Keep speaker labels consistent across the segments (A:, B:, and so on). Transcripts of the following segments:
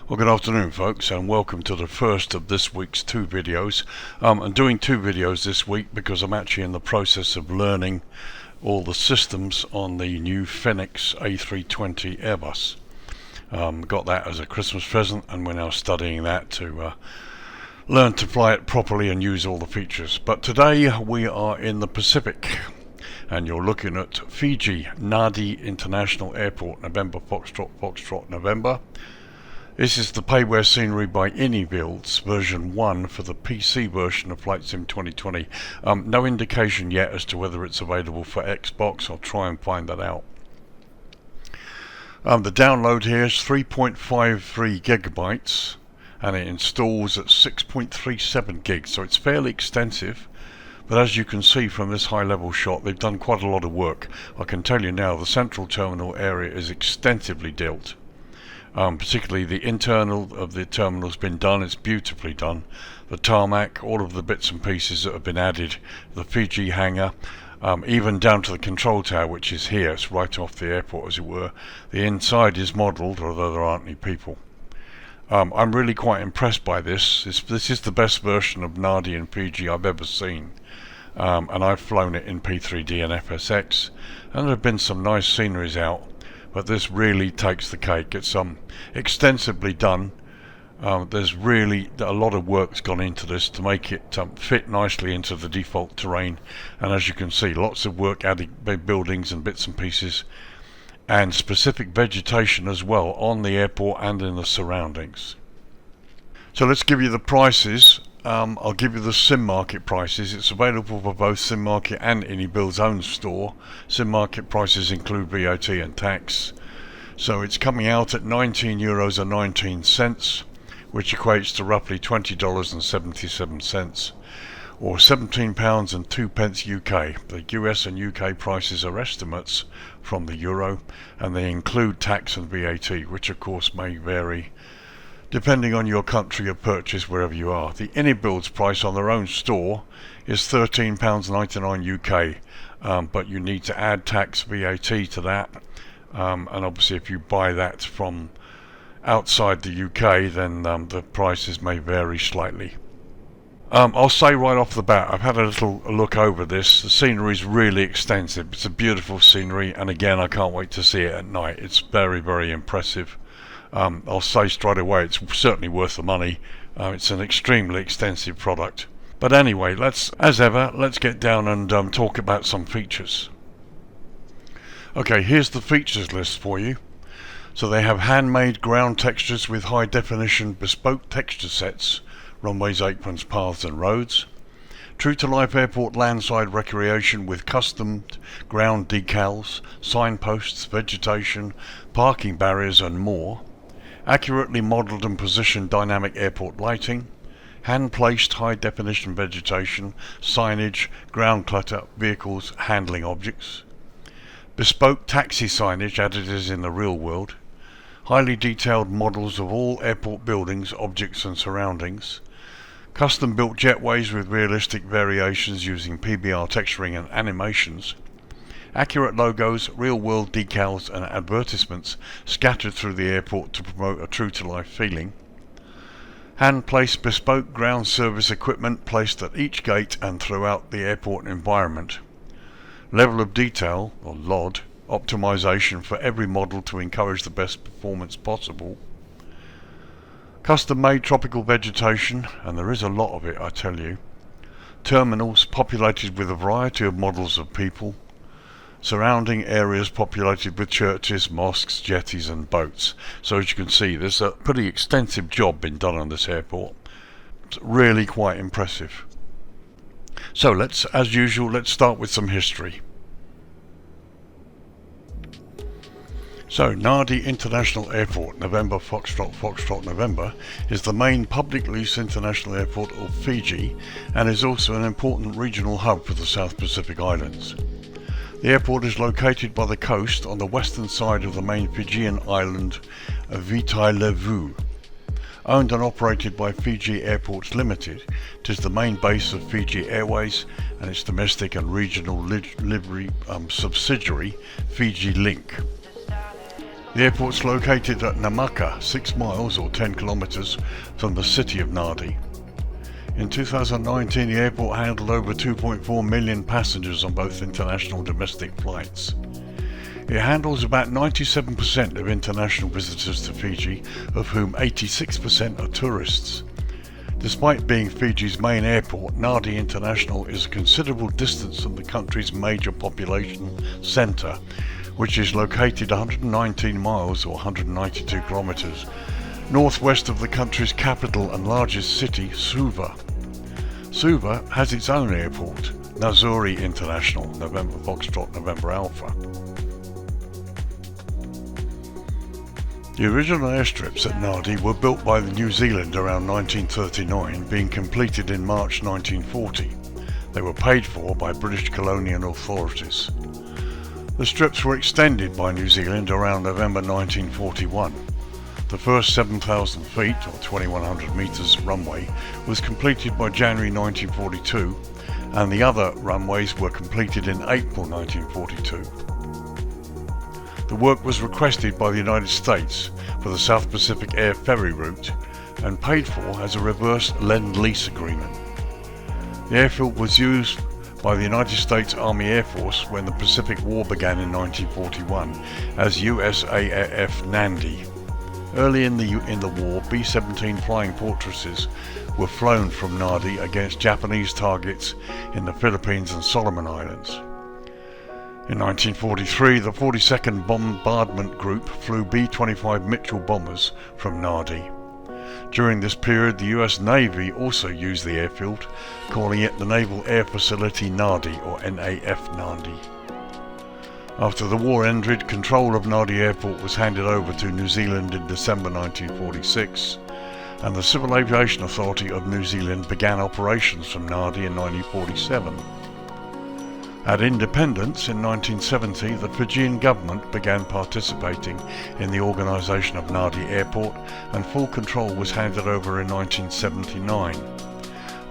A: Well, good afternoon folks, and welcome to the first of this week's two videos. I'm doing two videos this week because I'm actually in the process of learning all the systems on the new Phoenix A320 Airbus. Got that as a Christmas present, and we're now studying that to learn to fly it properly and use all the features. But today we are in the Pacific, and you're looking at Fiji, Nadi International Airport, November Foxtrot, Foxtrot, November. This is the PAYWARE scenery by Inibuilds, version 1 for the PC version of Flight Sim 2020. No indication yet as to whether it's available for Xbox. I'll try and find that out. The download here is 3.53 gigabytes, and it installs at 6.37 gigs, so it's fairly extensive. But as you can see from this high level shot, they've done quite a lot of work. I can tell you now, the central terminal area is extensively built. Particularly the internal of the terminal has been done. It's beautifully done. The tarmac, all of the bits and pieces that have been added, the Fiji hangar, even down to the control tower, which is here. It's right off the airport, as it were. The inside is modelled, although there aren't any people. I'm really quite impressed by this. This is the best version of Nadi and Fiji I've ever seen. And I've flown it in P3D and FSX, and there have been some nice sceneries out. But this really takes the cake. It's extensively done. There's really a lot of work's gone into this to make it fit nicely into the default terrain. And as you can see, lots of work adding buildings and bits and pieces, and specific vegetation as well on the airport and in the surroundings. So let's give you the prices. I'll give you the Sim Market prices. It's available for both Sim Market and Inibuilds' own store. Sim Market prices include VAT and tax. So it's coming out at €19.19, which equates to roughly $20.77, or £17.02 UK. The US and UK prices are estimates from the euro, and they include tax and VAT, which of course may vary depending on your country of purchase wherever you are. The Inibuilds price on their own store is £13.99 UK, but you need to add tax VAT to that, and obviously if you buy that from outside the UK, then the prices may vary slightly. I'll say right off the bat, I've had a little look over this. The scenery is really extensive. It's a beautiful scenery, and again, I can't wait to see it at night. It's very, very impressive. I'll say straight away, it's certainly worth the money. It's an extremely extensive product. But anyway, let's get down and talk about some features. Okay, here's the features list for you. So they have handmade ground textures with high definition bespoke texture sets, runways, aprons, paths and roads. True to life airport landside recreation with custom ground decals, signposts, vegetation, parking barriers and more. Accurately modelled and positioned dynamic airport lighting, hand-placed high-definition vegetation, signage, ground clutter, vehicles, handling objects. Bespoke taxi signage added as in the real world. Highly detailed models of all airport buildings, objects and surroundings. Custom-built jetways with realistic variations using PBR texturing and animations. Accurate logos, real-world decals and advertisements scattered through the airport to promote a true-to-life feeling. Hand-placed bespoke ground service equipment placed at each gate and throughout the airport environment. Level of detail, or LOD, optimization for every model to encourage the best performance possible. Custom-made tropical vegetation, and there is a lot of it, I tell you. Terminals populated with a variety of models of people. Surrounding areas populated with churches, mosques, jetties and boats. So as you can see, there's a pretty extensive job been done on this airport. It's really quite impressive. So as usual, let's start with some history. So Nadi International Airport, November Foxtrot, Foxtrot, November, is the main public lease international airport of Fiji and is also an important regional hub for the South Pacific Islands. The airport is located by the coast on the western side of the main Fijian island of Viti-Levu. Owned and operated by Fiji Airports Limited, it is the main base of Fiji Airways and its domestic and regional livery subsidiary, Fiji Link. The airport's located at Namaka, 6 miles or 10 kilometers from the city of Nadi. In 2019, the airport handled over 2.4 million passengers on both international and domestic flights. It handles about 97% of international visitors to Fiji, of whom 86% are tourists. Despite being Fiji's main airport, Nadi International is a considerable distance from the country's major population centre, which is located 119 miles or 192 kilometres northwest of the country's capital and largest city, Suva. Suva has its own airport, Nazuri International, November Foxtrot, November Alpha. The original airstrips at Nadi were built by New Zealand around 1939, being completed in March 1940. They were paid for by British colonial authorities. The strips were extended by New Zealand around November 1941. The first 7,000 feet, or 2,100 metres runway, was completed by January 1942, and the other runways were completed in April 1942. The work was requested by the United States for the South Pacific Air Ferry route and paid for as a reverse lend-lease agreement. The airfield was used by the United States Army Air Force when the Pacific War began in 1941 as USAF Nadi. Early in the war, B-17 flying fortresses were flown from Nadi against Japanese targets in the Philippines and Solomon Islands. In 1943, the 42nd Bombardment Group flew B-25 Mitchell bombers from Nadi. During this period, the US Navy also used the airfield, calling it the Naval Air Facility Nadi, or NAF Nadi. After the war ended, control of Nadi Airport was handed over to New Zealand in December 1946, and the Civil Aviation Authority of New Zealand began operations from Nadi in 1947. At independence in 1970, the Fijian government began participating in the organisation of Nadi Airport, and full control was handed over in 1979.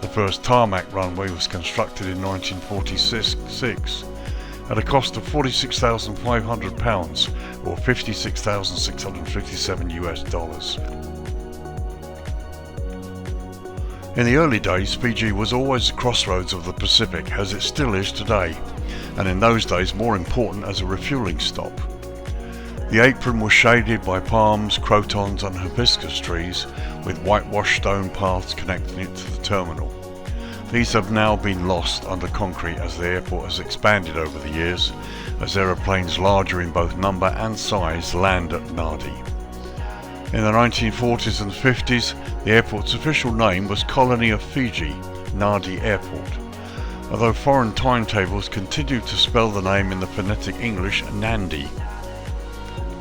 A: The first tarmac runway was constructed in 1946 at a cost of £46,500 or $56,657 US. In the early days, Fiji was always the crossroads of the Pacific, as it still is today, and in those days more important as a refuelling stop. The apron was shaded by palms, crotons and hibiscus trees, with whitewashed stone paths connecting it to the terminal. These have now been lost under concrete as the airport has expanded over the years, as aeroplanes larger in both number and size land at Nadi. In the 1940s and 50s, the airport's official name was Colony of Fiji, Nadi Airport, although foreign timetables continued to spell the name in the phonetic English Nandi.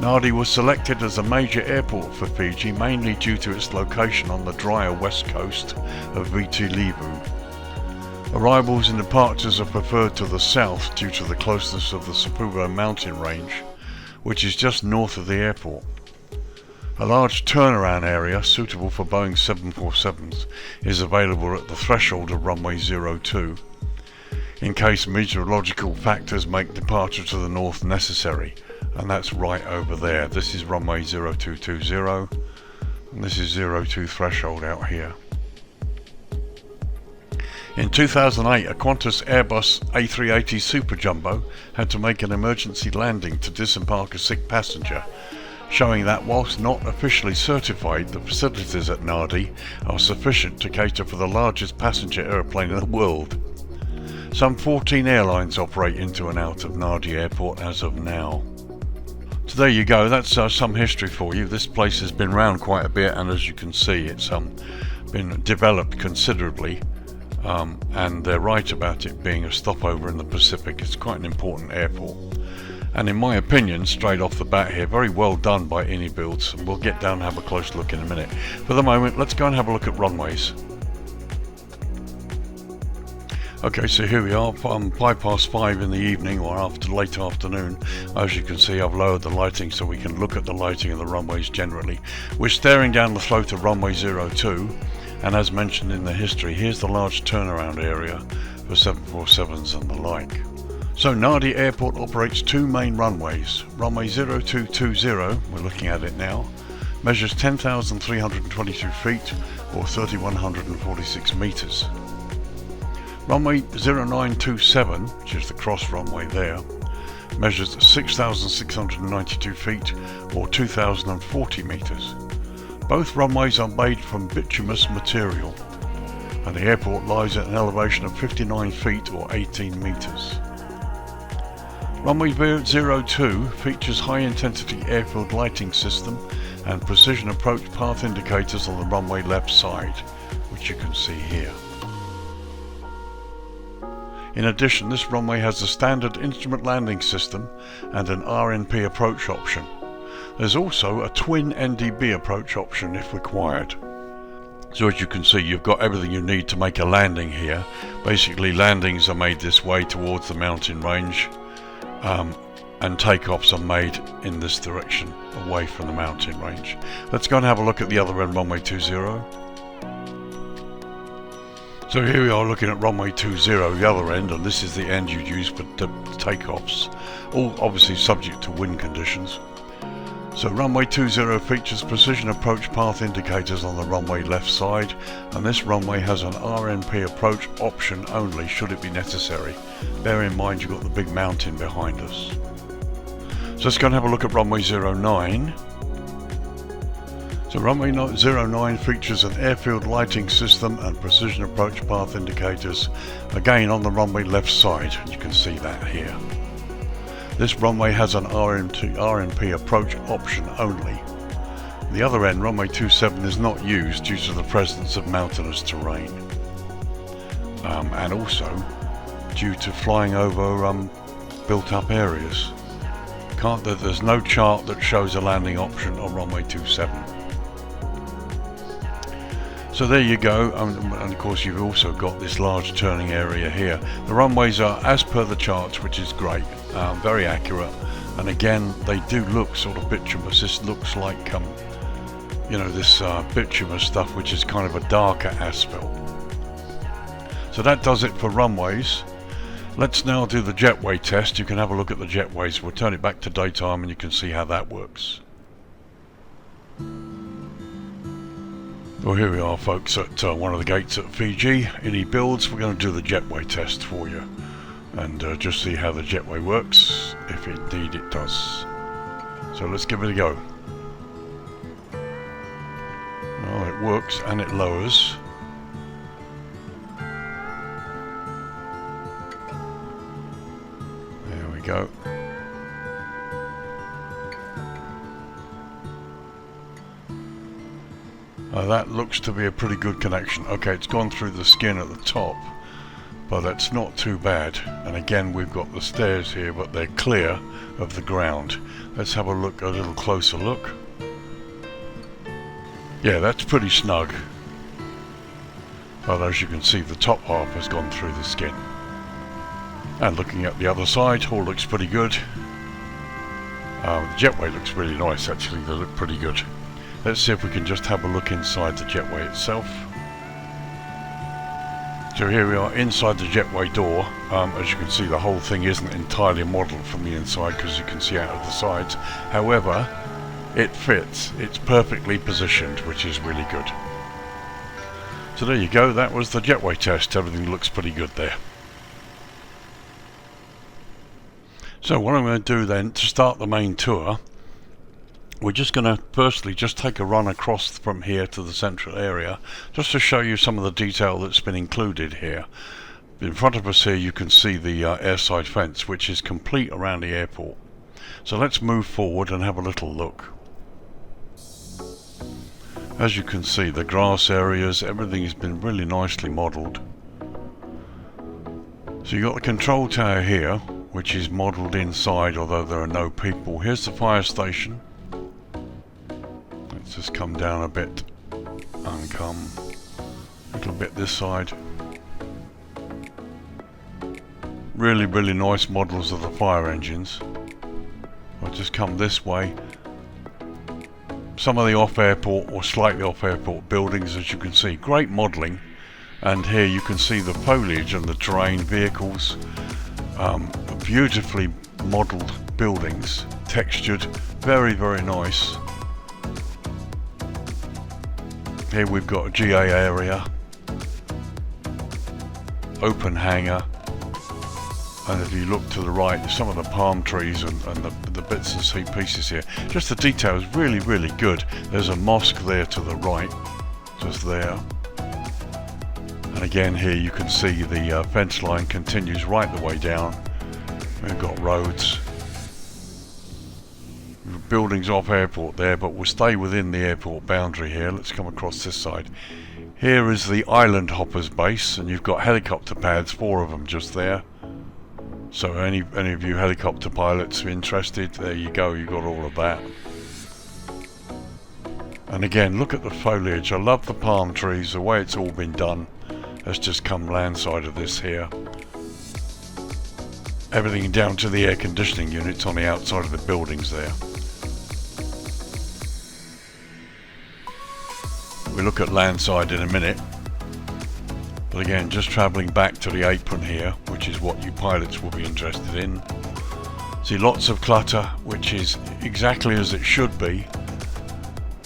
A: Nadi was selected as a major airport for Fiji mainly due to its location on the drier west coast of Viti Levu. Arrivals and departures are preferred to the south due to the closeness of the Sapuvo mountain range, which is just north of the airport. A large turnaround area suitable for Boeing 747s is available at the threshold of runway 02, in case meteorological factors make departure to the north necessary, and that's right over there. This is runway 0220 and this is 02 threshold out here. In 2008, a Qantas Airbus A380 Super Jumbo had to make an emergency landing to disembark a sick passenger, showing that whilst not officially certified, the facilities at Nadi are sufficient to cater for the largest passenger aeroplane in the world. Some 14 airlines operate into and out of Nadi Airport as of now. So there you go, that's some history for you. This place has been around quite a bit, and as you can see, it's been developed considerably. And they're right about it being a stopover in the Pacific. It's quite an important airport. And in my opinion, straight off the bat here, very well done by Inibuilds. We'll get down and have a close look in a minute. For the moment, let's go and have a look at runways. Okay, so here we are, 5:05 in the evening, or after late afternoon. As you can see, I've lowered the lighting so we can look at the lighting of the runways generally. We're staring down the throat of runway 02, and as mentioned in the history, here's the large turnaround area for 747s and the like. So Nadi Airport operates two main runways. Runway 0220, we're looking at it now, measures 10,322 feet or 3,146 meters. Runway 0927, which is the cross runway there, measures 6,692 feet or 2,040 meters. Both runways are made from bituminous material, and the airport lies at an elevation of 59 feet or 18 meters. Runway 02 features high-intensity airfield lighting system and precision approach path indicators on the runway left side, which you can see here. In addition, this runway has a standard instrument landing system and an RNP approach option. There's also a twin NDB approach option if required. So as you can see, you've got everything you need to make a landing here. Basically, landings are made this way towards the mountain range, and takeoffs are made in this direction away from the mountain range. Let's go and have a look at the other end, runway 20. So here we are looking at runway 20, the other end, and this is the end you'd use for takeoffs, all obviously subject to wind conditions. So runway 20 features precision approach path indicators on the runway left side, and this runway has an RNP approach option only should it be necessary. Bear in mind you've got the big mountain behind us. So let's go and have a look at runway 09. So runway 09 features an airfield lighting system and precision approach path indicators, again on the runway left side. You can see that here. This runway has an RNP approach option only. The other end, runway 27, is not used due to the presence of mountainous terrain, and also due to flying over built-up areas. There's no chart that shows a landing option on runway 27. So there you go, and of course you've also got this large turning area here. The runways are as per the charts, which is great, very accurate, and again they do look sort of bituminous. This looks like you know, this bituminous stuff, which is kind of a darker asphalt. So that does it for runways. Let's now do the jetway test. You can have a look at the jetways. We'll turn it back to daytime and you can see how that works. Well, here we are, folks, at one of the gates at Fiji, Inibuilds. We're going to do the jetway test for you and just see how the jetway works, if indeed it does. So let's give it a go. Well, it works and it lowers. There we go. That looks to be a pretty good connection. Okay, it's gone through the skin at the top, but that's not too bad. And again, we've got the stairs here, but they're clear of the ground. Let's have a look, a little closer look. Yeah, that's pretty snug. But as you can see, the top half has gone through the skin. And looking at the other side, all looks pretty good. The jetway looks really nice, actually. They look pretty good. Let's see if we can just have a look inside the jetway itself. So here we are inside the jetway door. As you can see, the whole thing isn't entirely modelled from the inside, because you can see out of the sides. However, it fits. It's perfectly positioned, which is really good. So there you go. That was the jetway test. Everything looks pretty good there. So what I'm going to do then, to start the main tour, we're just going to firstly just take a run across from here to the central area, just to show you some of the detail that's been included here. In front of us here you can see the airside fence, which is complete around the airport. So let's move forward and have a little look. As you can see, the grass areas, everything has been really nicely modelled. So you've got the control tower here, which is modelled inside, although there are no people. Here's the fire station. Let's just come down a bit and come a little bit this side. Really, really nice models of the fire engines. I'll just come this way. Some of the off-airport or slightly off-airport buildings, as you can see, great modelling. And here you can see the foliage and the terrain, vehicles, beautifully modelled buildings, textured, very, very nice. Here we've got a GA area, open hangar, and if you look to the right, some of the palm trees and the bits and pieces here, just the detail is really, really good. There's a mosque there to the right, just there. And again here you can see the fence line continues right the way down. We've got roads. Buildings off airport there, but we'll stay within the airport boundary here. Let's come across this side. Here is the Island Hoppers base, and you've got helicopter pads, 4 of them just there. So any of you helicopter pilots are interested, there you go, you got all of that. And again, look at the foliage. I love the palm trees, the way it's all been done. Let's just come landside of this here. Everything down to the air conditioning units on the outside of the buildings there. We'll look at landside in a minute. But again, just travelling back to the apron here, which is what you pilots will be interested in. See lots of clutter, which is exactly as it should be.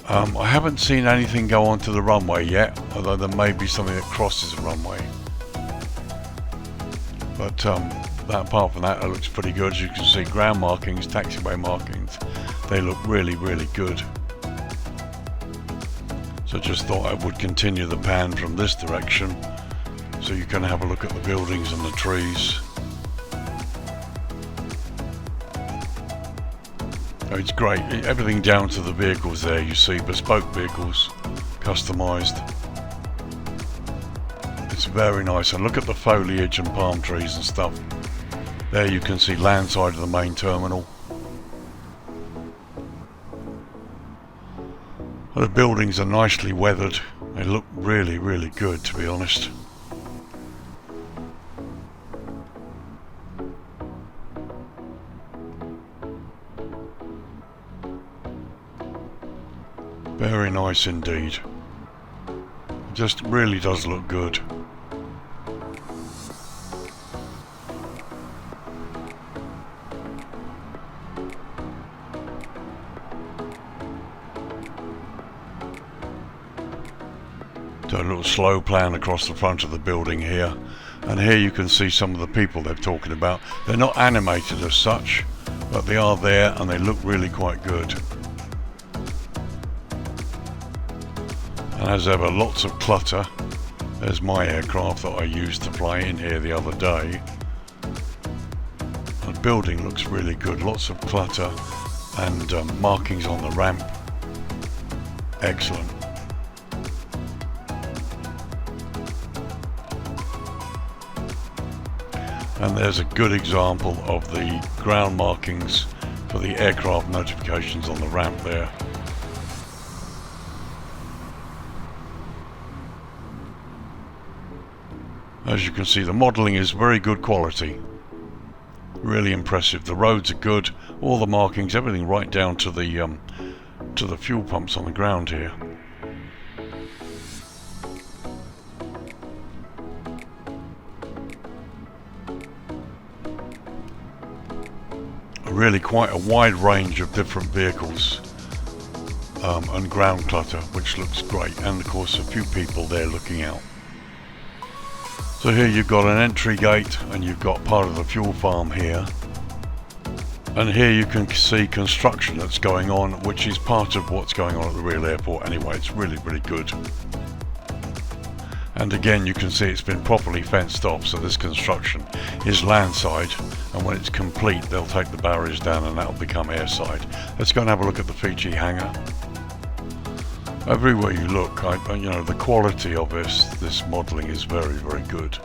A: I haven't seen anything go onto the runway yet, although there may be something that crosses the runway. But apart from that, it looks pretty good. As you can see, ground markings, taxiway markings, they look really, really good. So just thought I would continue the pan from this direction, so you can have a look at the buildings and the trees. Oh, it's great. Everything down to the vehicles there, you see bespoke vehicles, customised. It's very nice. And look at the foliage and palm trees and stuff. There you can see landside of the main terminal. The buildings are nicely weathered. They look really, really good, to be honest. Very nice indeed. It just really does look good. Do a little slow plan across the front of the building here, and here you can see some of the people they're talking about. They're not animated as such, but they are there and they look really quite good. And as ever, lots of clutter. There's my aircraft that I used to fly in here the other day. The building looks really good, lots of clutter and markings on the ramp. Excellent. And there's a good example of the ground markings for the aircraft notifications on the ramp there. As you can see, the modelling is very good quality. Really impressive. The roads are good, all the markings, everything right down to the fuel pumps on the ground here. Really quite a wide range of different vehicles and ground clutter, which looks great, and of course a few people there looking out. So here you've got an entry gate and you've got part of the fuel farm here, and here you can see construction that's going on, which is part of what's going on at the real airport anyway. It's really, really good. And again, you can see it's been properly fenced off, so this construction is landside, and when it's complete they'll take the barriers down and that'll become airside. Let's go and have a look at the Fiji hangar. Everywhere you look, you know, the quality of this modelling is very, very good.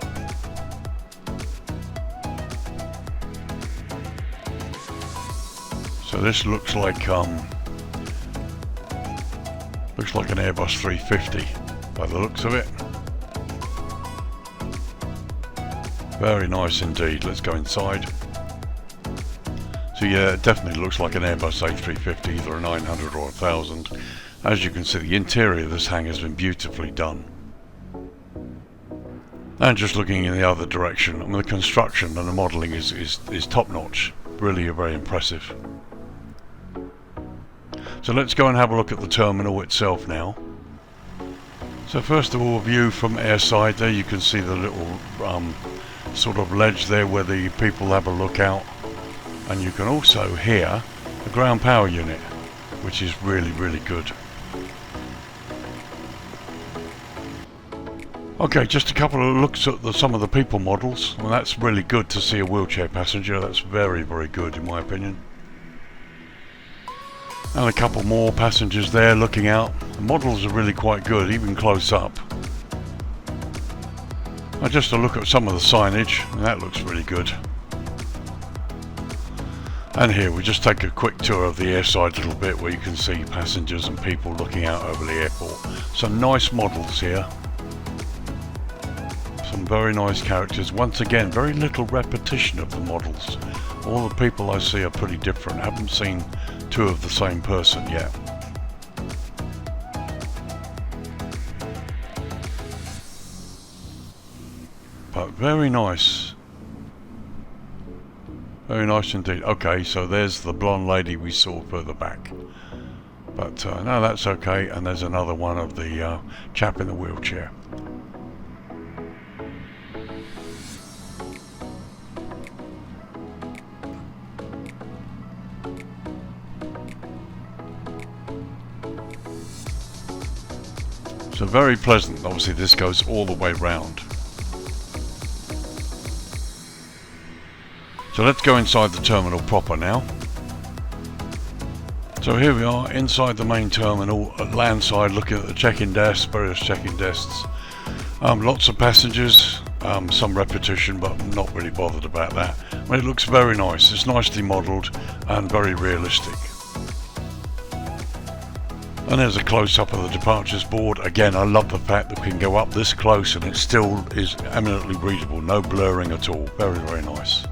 A: So this looks like an Airbus 350 by the looks of it. Very nice indeed. Let's go inside. So yeah, it definitely looks like an Airbus A350, either a 900 or a 1000. As you can see, the interior of this hangar has been beautifully done. And just looking in the other direction, I mean, the construction and the modelling is top notch, really very impressive. So let's go and have a look at the terminal itself now. So first of all, a view from airside. There you can see the little sort of ledge there where the people have a look out, and you can also hear the ground power unit, which is really good. Okay, just a couple of looks at some of the people models. Well, that's really good to see a wheelchair passenger. That's very good in my opinion. And a couple more passengers there looking out. The models are really quite good, even close up. And just a look at some of the signage, and that looks really good. And here we just take a quick tour of the airside a little bit, where you can see passengers and people looking out over the airport. Some nice models here. Some very nice characters. Once again, very little repetition of the models. All the people I see are pretty different. I haven't seen two of the same person yet. But very nice. Very nice indeed. Okay, so there's the blonde lady we saw further back. But no, that's okay. And there's another one of the chap in the wheelchair. So very pleasant. Obviously this goes all the way round. So let's go inside the terminal proper now. So here we are inside the main terminal at landside, looking at the check-in desks, various check-in desks. Lots of passengers, some repetition, but not really bothered about that. But it looks very nice. It's nicely modelled and very realistic. And there's a close-up of the departures board. Again, I love the fact that we can go up this close and it still is eminently readable. No blurring at all. Very nice.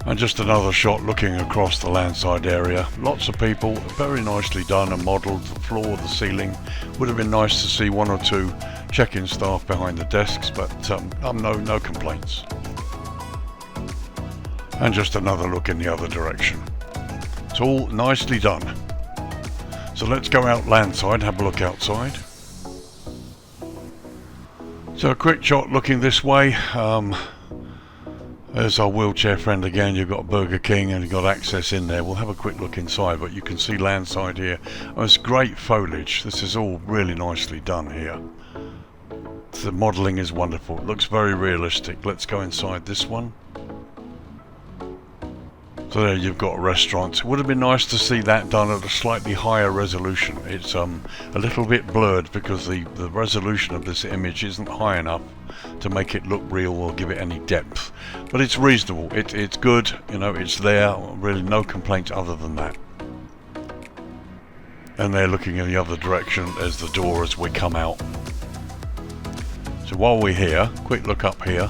A: And just another shot looking across the landside area. Lots of people, very nicely done and modelled. The floor, the ceiling. Would have been nice to see one or two check-in staff behind the desks, but no complaints. And just another look in the other direction. It's all nicely done. So let's go out landside, have a look outside. So a quick shot looking this way. There's our wheelchair friend again. You've got Burger King and you've got access in there. We'll have a quick look inside, but you can see landside here. Oh, it's great foliage. This is all really nicely done here. The modelling is wonderful. It looks very realistic. Let's go inside this one. So there you've got a restaurant. It would have been nice to see that done at a slightly higher resolution. It's a little bit blurred because the resolution of this image isn't high enough to make it look real or give it any depth. But it's reasonable. It's good. You know, it's there. Really no complaints other than that. And they're looking in the other direction as the door as we come out. So while we're here, quick look up here.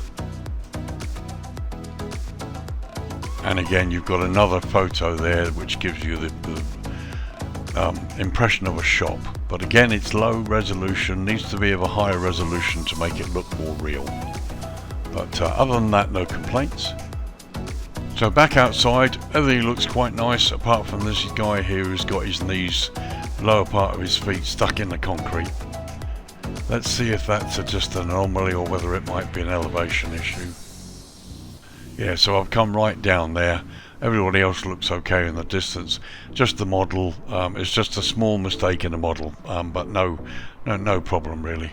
A: And again, you've got another photo there which gives you the impression of a shop. But again, it's low resolution, needs to be of a higher resolution to make it look more real. But other than that, no complaints. So back outside, everything looks quite nice, apart from this guy here who's got his knees, lower part of his feet stuck in the concrete. Let's see if that's just an anomaly or whether it might be an elevation issue. Yeah, so I've come right down there. Everybody else looks okay in the distance. Just the model, it's just a small mistake in the model, but no problem really.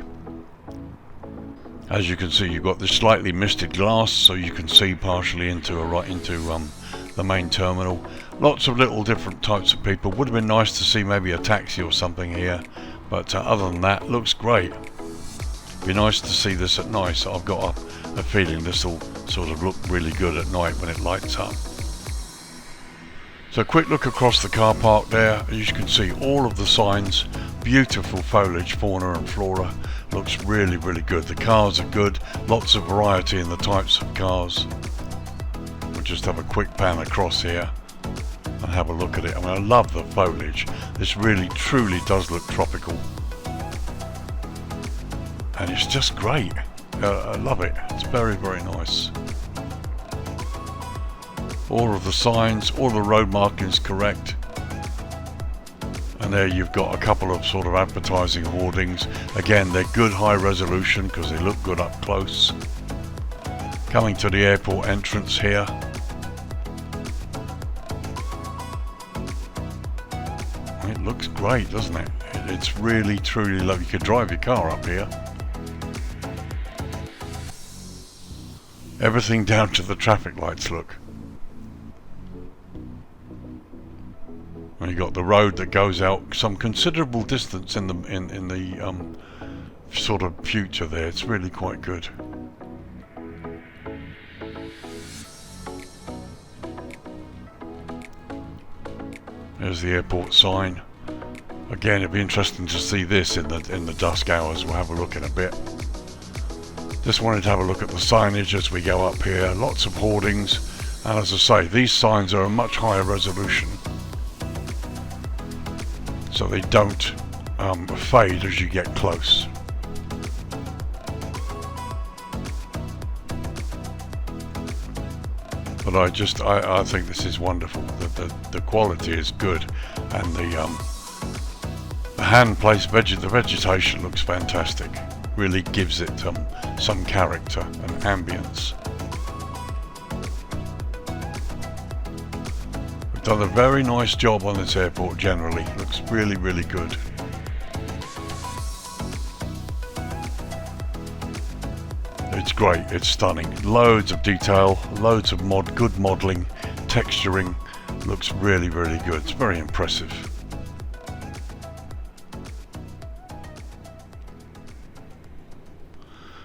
A: As you can see, you've got this slightly misted glass, so you can see partially into the main terminal. Lots of little different types of people. Would have been nice to see maybe a taxi or something here, but other than that, looks great. Be nice to see this at night. So I've got a feeling this will sort of look really good at night when it lights up. So a quick look across the car park there. As you can see, all of the signs, beautiful foliage, fauna and flora. Looks really good. The cars are good, lots of variety in the types of cars. We'll just have a quick pan across here and have a look at it. I mean, I love the foliage. This really truly does look tropical. and it's just great. I love it. It's very, very nice. All of the signs, all the road markings correct. And there you've got a couple of sort of advertising hoardings. Again, they're good high resolution because they look good up close. Coming to the airport entrance here. It looks great, doesn't it? It's really, truly lovely. You could drive your car up here. Everything down to the traffic lights, look. And you got the road that goes out some considerable distance in the sort of future there. It's really quite good. There's the airport sign. Again, it'd be interesting to see this in the dusk hours. We'll have a look in a bit. Just wanted to have a look at the signage as we go up here. Lots of hoardings, and as I say, these signs are a much higher resolution, so they don't fade as you get close. But I think this is wonderful. The quality is good, and the hand-placed the vegetation looks fantastic. Really gives it some character and ambience. We've done a very nice job on this airport generally. Looks really, really good. It's great, it's stunning. Loads of detail, loads of good modelling, texturing. Looks really, really good. It's very impressive.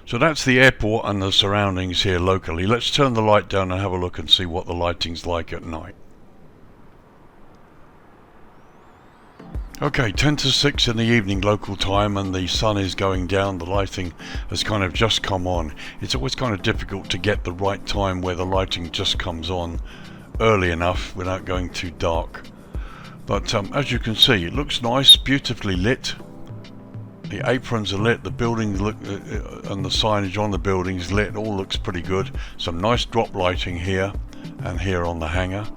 A: So that's the airport and the surroundings here locally. Let's turn the light down and have a look and see what the lighting's like at night. Okay, 10 to 6 in the evening local time, and the sun is going down. The lighting has kind of just come on. It's always kind of difficult to get the right time where the lighting just comes on early enough without going too dark. But as you can see, it looks nice, beautifully lit. The aprons are lit, the buildings look, and the signage on the buildings lit. It all looks pretty good. Some nice drop lighting here and here on the hangar.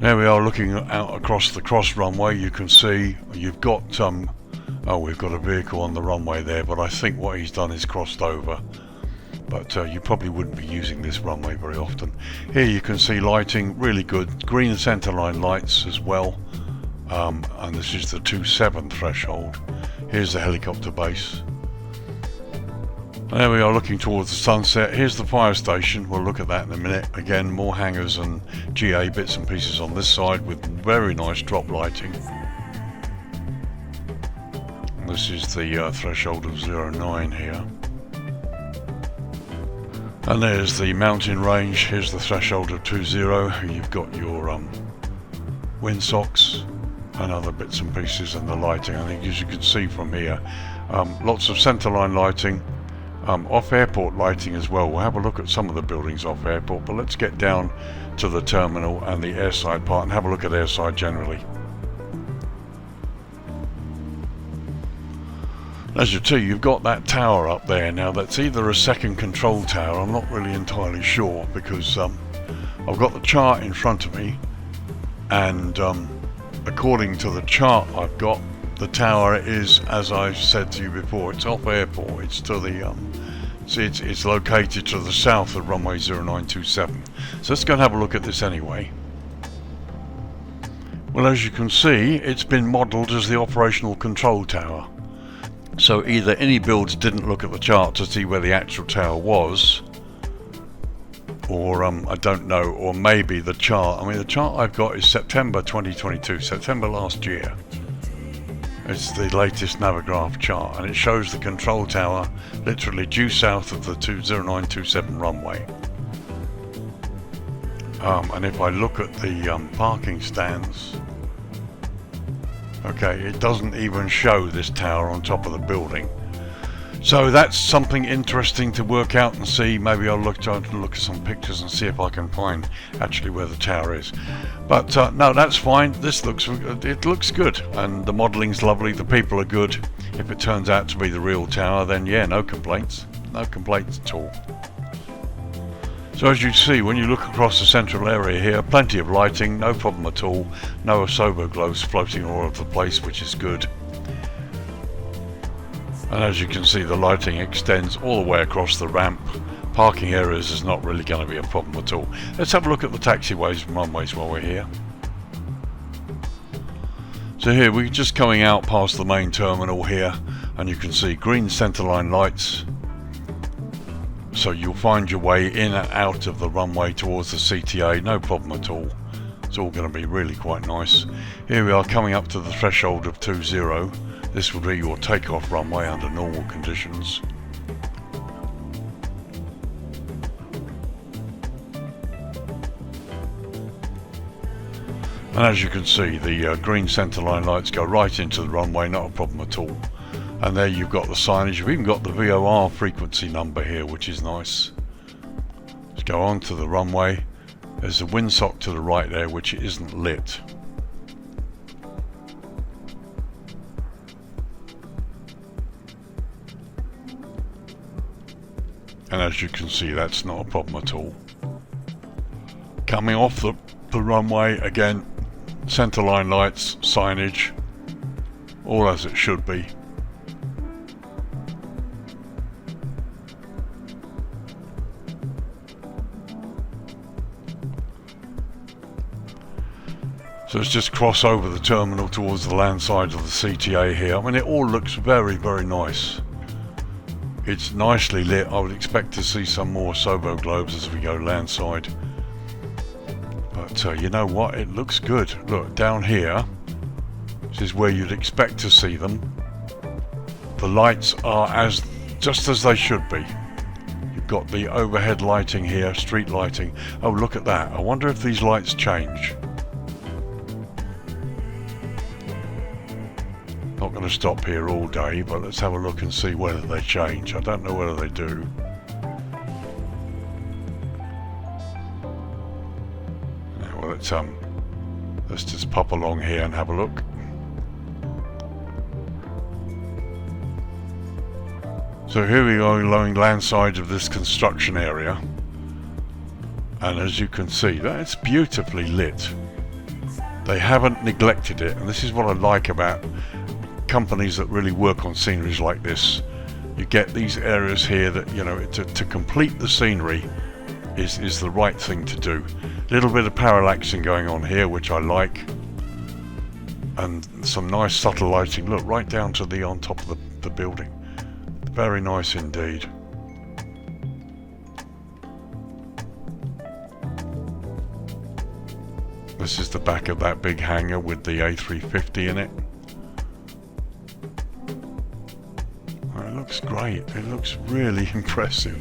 A: There we are, looking out across the cross runway. You can see you've got we've got a vehicle on the runway there, but I think what he's done is crossed over. But you probably wouldn't be using this runway very often. Here you can see lighting, really good. Green centerline lights as well. And this is the 27 threshold. Here's the helicopter base. And there we are, looking towards the sunset. Here's the fire station. We'll look at that in a minute. Again, more hangars and GA bits and pieces on this side with very nice drop lighting. And this is the threshold of 09 here. And there's the mountain range. Here's the threshold of 20. You've got your windsocks and other bits and pieces, and the lighting. I think, as you can see from here, lots of centerline lighting, off airport lighting as well. We'll have a look at some of the buildings off airport, but let's get down to the terminal and the airside part and have a look at airside generally. As you see, you've got that tower up there. Now that's either a second control tower, I'm not really entirely sure, because I've got the chart in front of me, and according to the chart I've got, the tower is, as I said to you before, it's off airport. It's to the it's located to the south of runway 0927. So let's go and have a look at this anyway. Well, as you can see, it's been modelled as the operational control tower. So either Inibuilds didn't look at the chart to see where the actual tower was, or I don't know, or maybe the chart. I mean, the chart I've got is September 2022, September last year. It's the latest Navigraph chart, and it shows the control tower literally due south of the 0927 runway. And if I look at the parking stands, okay, it doesn't even show this tower on top of the building. So that's something interesting to work out and see. Maybe I'll try to look at some pictures and see if I can find actually where the tower is. But no, that's fine. It looks good, and the modelling's lovely. The people are good. If it turns out to be the real tower, then yeah, no complaints. No complaints at all. So as you see, when you look across the central area here, plenty of lighting, no problem at all. No Asobo globes floating all over the place, which is good. And as you can see, the lighting extends all the way across the ramp. Parking areas is not really going to be a problem at all. Let's have a look at the taxiways and runways while we're here. So here we're just coming out past the main terminal here, and you can see green centerline lights. So you'll find your way in and out of the runway towards the CTA, no problem at all. It's all going to be really quite nice. Here we are coming up to the threshold of 20. This will be your takeoff runway under normal conditions. And as you can see, the green centerline lights go right into the runway, not a problem at all. And there you've got the signage. You've even got the VOR frequency number here, which is nice. Let's go on to the runway. There's a windsock to the right there, which isn't lit. And as you can see, that's not a problem at all. Coming off the runway, again, centerline lights, signage, all as it should be. So let's just cross over the terminal towards the land side of the CTA here. I mean, it all looks very, very nice. It's nicely lit. I would expect to see some more Asobo globes as we go landside. But you know what? It looks good. Look, down here, this is where you'd expect to see them. The lights are just as they should be. You've got the overhead lighting here, street lighting. Oh, look at that. I wonder if these lights change. Not going to stop here all day, but let's have a look and see whether they change. I don't know whether they do. Now, well, let's just pop along here and have a look. So here we are along landside of this construction area, and as you can see, that's beautifully lit. They haven't neglected it, and this is what I like about companies that really work on sceneries like this. You get these areas here that, you know, to complete the scenery is the right thing to do. A little bit of parallaxing going on here, which I like, and some nice subtle lighting. Look, right down to the on top of the building. Very nice indeed. This is the back of that big hangar with the A350 in it. It looks great. It looks really impressive.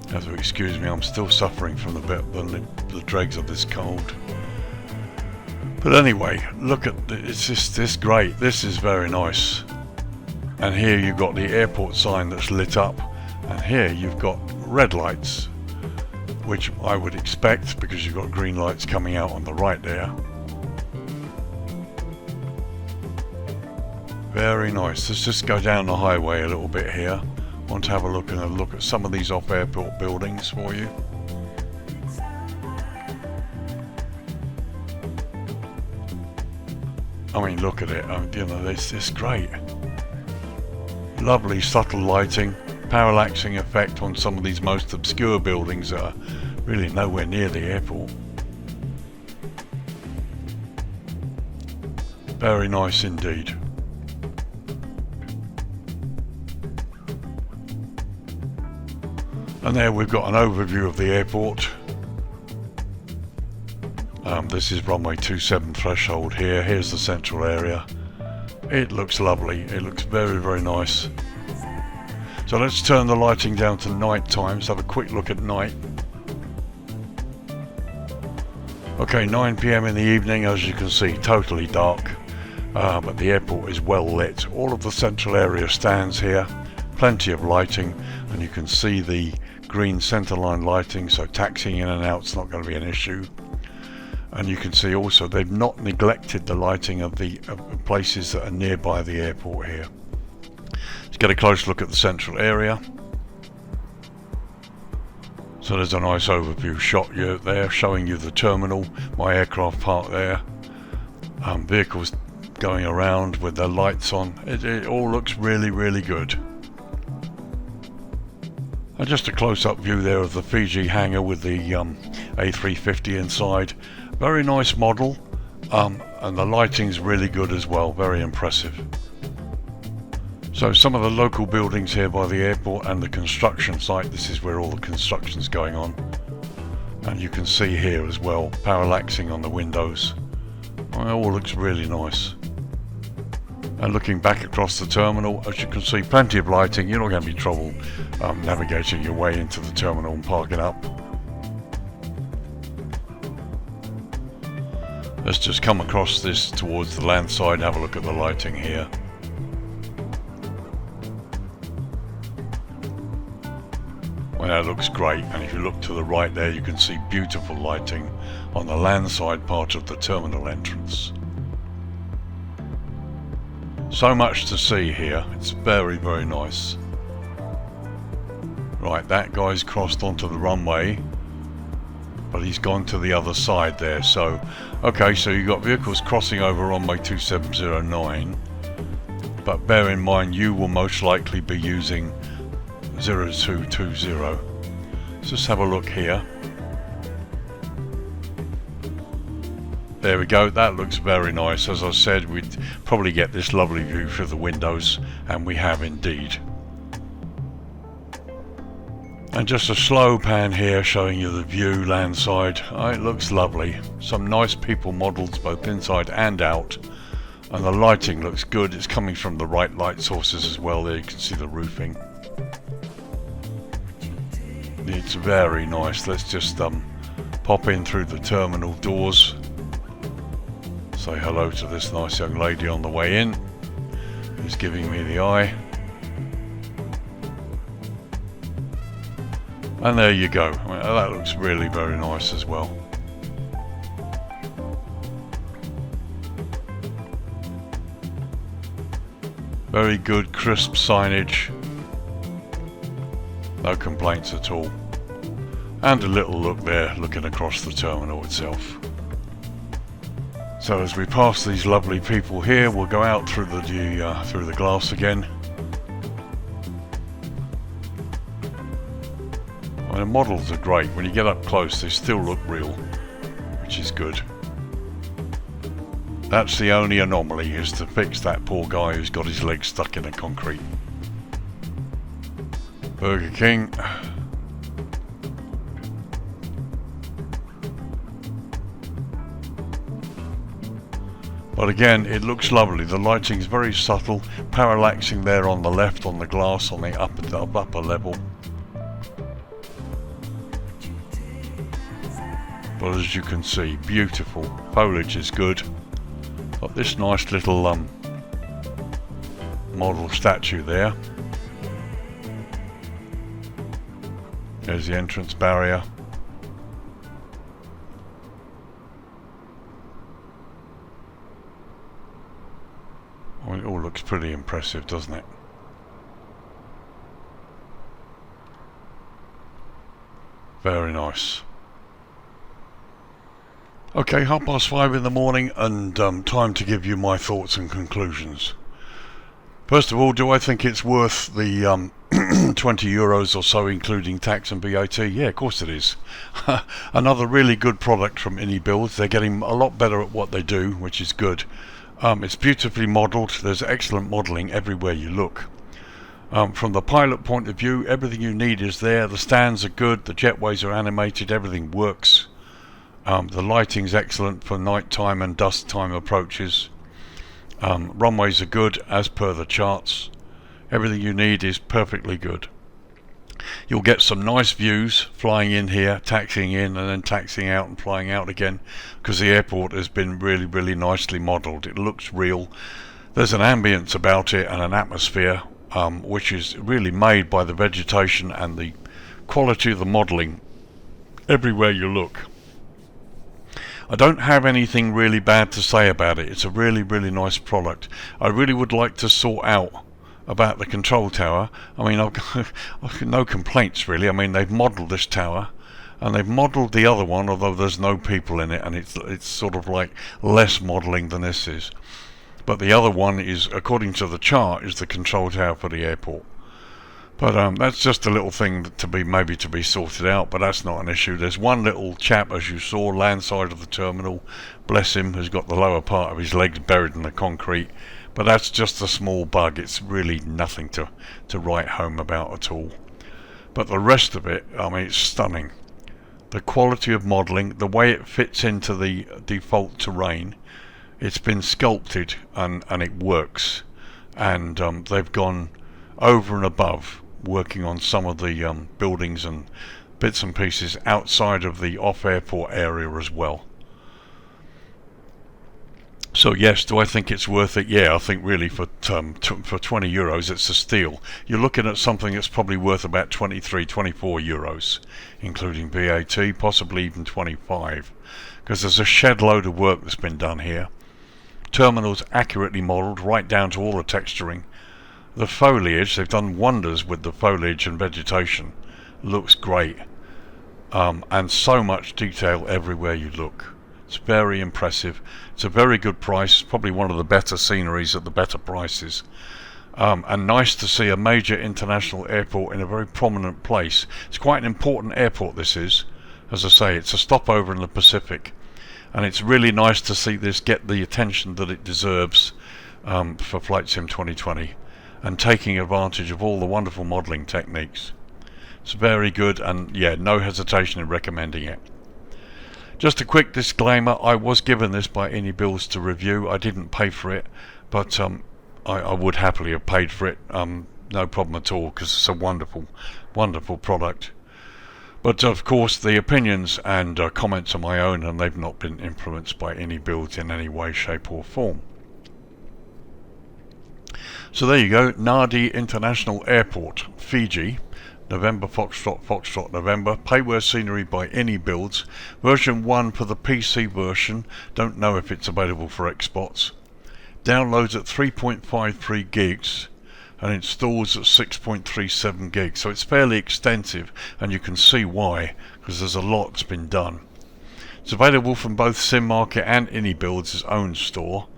A: Have to excuse me, I'm still suffering from the dregs of this cold. But anyway, look at it's just this great. This is very nice. And here you've got the airport sign that's lit up, and here you've got red lights, which I would expect because you've got green lights coming out on the right there. Very nice. Let's just go down the highway a little bit here. I want to have a look at some of these off-airport buildings for you. I mean, look at it. You know, it's great. Lovely subtle lighting, parallaxing effect on some of these most obscure buildings that are really nowhere near the airport. Very nice indeed. And there we've got an overview of the airport. This is runway 27 threshold here. Here's the central area. It looks lovely. It looks very, very nice. So let's turn the lighting down to night time. Let's have a quick look at night. Okay, 9 PM in the evening, as you can see, totally dark. But the airport is well lit. All of the central area stands here. Plenty of lighting, and you can see the green centerline lighting, so taxiing in and out is not going to be an issue. And you can see also they've not neglected the lighting of the places that are nearby the airport here. Let's get a close look at the central area. So there's a nice overview shot there showing you the terminal, my aircraft parked there, vehicles going around with their lights on. It all looks really, really good. And just a close-up view there of the Fiji hangar with the A350 inside. Very nice model, and the lighting's really good as well, very impressive. So some of the local buildings here by the airport and the construction site, this is where all the construction's going on. And you can see here as well, parallaxing on the windows. It all looks really nice. And looking back across the terminal, as you can see, plenty of lighting. You're not going to be in trouble navigating your way into the terminal and parking up. Let's just come across this towards the land side and have a look at the lighting here. Well, that looks great, and if you look to the right there you can see beautiful lighting on the land side part of the terminal entrance. So much to see here, it's very, very nice. Right, that guy's crossed onto the runway, but he's gone to the other side there. So, okay, so you've got vehicles crossing over runway 2709, but bear in mind you will most likely be using 0220. Let's just have a look here. There we go, that looks very nice. As I said, we'd probably get this lovely view through the windows, and we have indeed. And just a slow pan here showing you the view landside. It looks lovely. Some nice people models both inside and out, and the lighting looks good. It's coming from the right light sources as well. There you can see the roofing. It's very nice. Let's just pop in through the terminal doors. Say hello to this nice young lady on the way in, who's giving me the eye. And there you go. That looks really very nice as well. Very good, crisp signage. No complaints at all. And a little look there, looking across the terminal itself. So as we pass these lovely people here, we'll go out through the glass again. The models are great. When you get up close, they still look real, which is good. That's the only anomaly, is to fix that poor guy who's got his legs stuck in the concrete. Burger King. But again, it looks lovely. The lighting's very subtle, parallaxing there on the left on the glass on the upper level. But as you can see, beautiful. Foliage is good. Got this nice little model statue there. There's the entrance barrier. Well, it all looks pretty impressive, doesn't it? Very nice. Okay, 5:30 in the morning, and time to give you my thoughts and conclusions. First of all, do I think it's worth the €20 or so, including tax and VAT? Yeah, of course it is. Another really good product from Inibuilds. They're getting a lot better at what they do, which is good. It's beautifully modelled. There's excellent modelling everywhere you look. From the pilot point of view, everything you need is there. The stands are good, the jetways are animated, everything works. The lighting's excellent for night time and dusk time approaches. Runways are good as per the charts. Everything you need is perfectly good. You'll get some nice views flying in here, taxiing in and then taxiing out and flying out again, because the airport has been really, really nicely modelled. It looks real. There's an ambience about it and an atmosphere which is really made by the vegetation and the quality of the modelling everywhere you look. I don't have anything really bad to say about it. It's a really, really nice product. I really would like to sort out about the control tower. I mean, I've got no complaints really. I mean, they've modelled this tower and they've modelled the other one, although there's no people in it, and it's sort of like less modelling than this is. But the other one is, according to the chart, is the control tower for the airport. But that's just a little thing to be sorted out, but that's not an issue. There's one little chap, as you saw, landside of the terminal, bless him, who's got the lower part of his legs buried in the concrete. But that's just a small bug. It's really nothing to write home about at all. But the rest of it, I mean, it's stunning. The quality of modelling, the way it fits into the default terrain, it's been sculpted and it works. And they've gone over and above, working on some of the buildings and bits and pieces outside of the off-airport area as well. So yes, do I think it's worth it? Yeah, I think really for 20 euros it's a steal. You're looking at something that's probably worth about 23, 24 euros, including VAT, possibly even 25, because there's a shed load of work that's been done here. Terminals accurately modelled right down to all the texturing. The foliage, they've done wonders with the foliage and vegetation. Looks great. And so much detail everywhere you look. It's very impressive. It's a very good price, probably one of the better sceneries at the better prices. And nice to see a major international airport in a very prominent place. It's quite an important airport, this is. As I say, it's a stopover in the Pacific. And it's really nice to see this get the attention that it deserves for Flight Sim 2020. And taking advantage of all the wonderful modelling techniques. It's very good, and yeah, no hesitation in recommending it. Just a quick disclaimer, I was given this by Inibuilds to review. I didn't pay for it, but I would happily have paid for it. No problem at all, because it's a wonderful, wonderful product. But of course the opinions and comments are my own, and they've not been influenced by Inibuilds in any way, shape or form. So there you go, Nadi International Airport, Fiji, November Foxtrot Foxtrot November, PAYWARE scenery by Inibuilds, version 1 for the PC version, don't know if it's available for Xbox. Downloads at 3.53 gigs and installs at 6.37 gigs, so it's fairly extensive, and you can see why, because there's a lot that's been done. It's available from both SimMarket and Inibuilds' own store.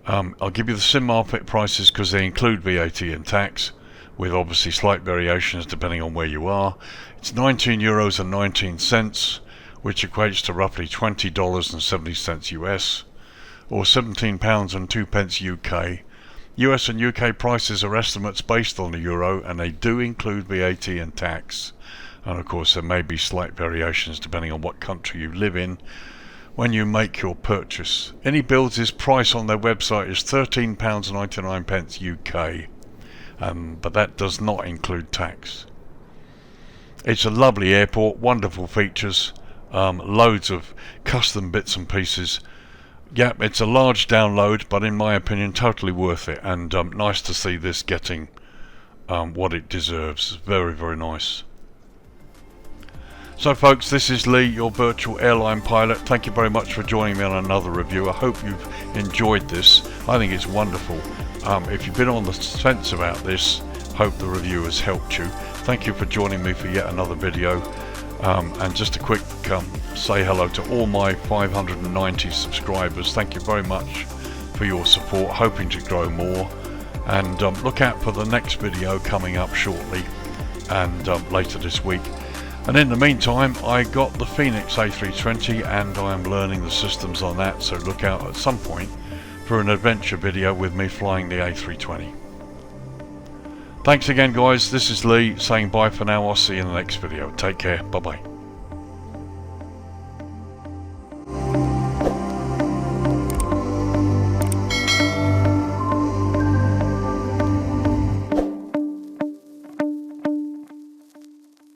A: I'll give you the SimMarket prices because they include VAT and tax, with obviously slight variations depending on where you are. It's €19.19, which equates to roughly $20.70 US, or £17.02 UK. US and UK prices are estimates based on the euro, and they do include VAT and tax. And of course there may be slight variations depending on what country you live in when you make your purchase. Inibuilds' price on their website is £13.99 UK, but that does not include tax. It's a lovely airport, wonderful features, loads of custom bits and pieces. Yeah, it's a large download, but in my opinion totally worth it, and nice to see this getting what it deserves. Very, very nice. So folks, this is Lee, your virtual airline pilot. Thank you very much for joining me on another review. I hope you've enjoyed this. I think it's wonderful. If you've been on the fence about this, hope the review has helped you. Thank you for joining me for yet another video. And just a quick say hello to all my 590 subscribers. Thank you very much for your support, hoping to grow more. And look out for the next video coming up shortly and later this week. And in the meantime, I got the Phoenix A320 and I am learning the systems on that, so look out at some point for an adventure video with me flying the A320. Thanks again guys, this is Lee saying bye for now. I'll see you in the next video. Take care, bye bye.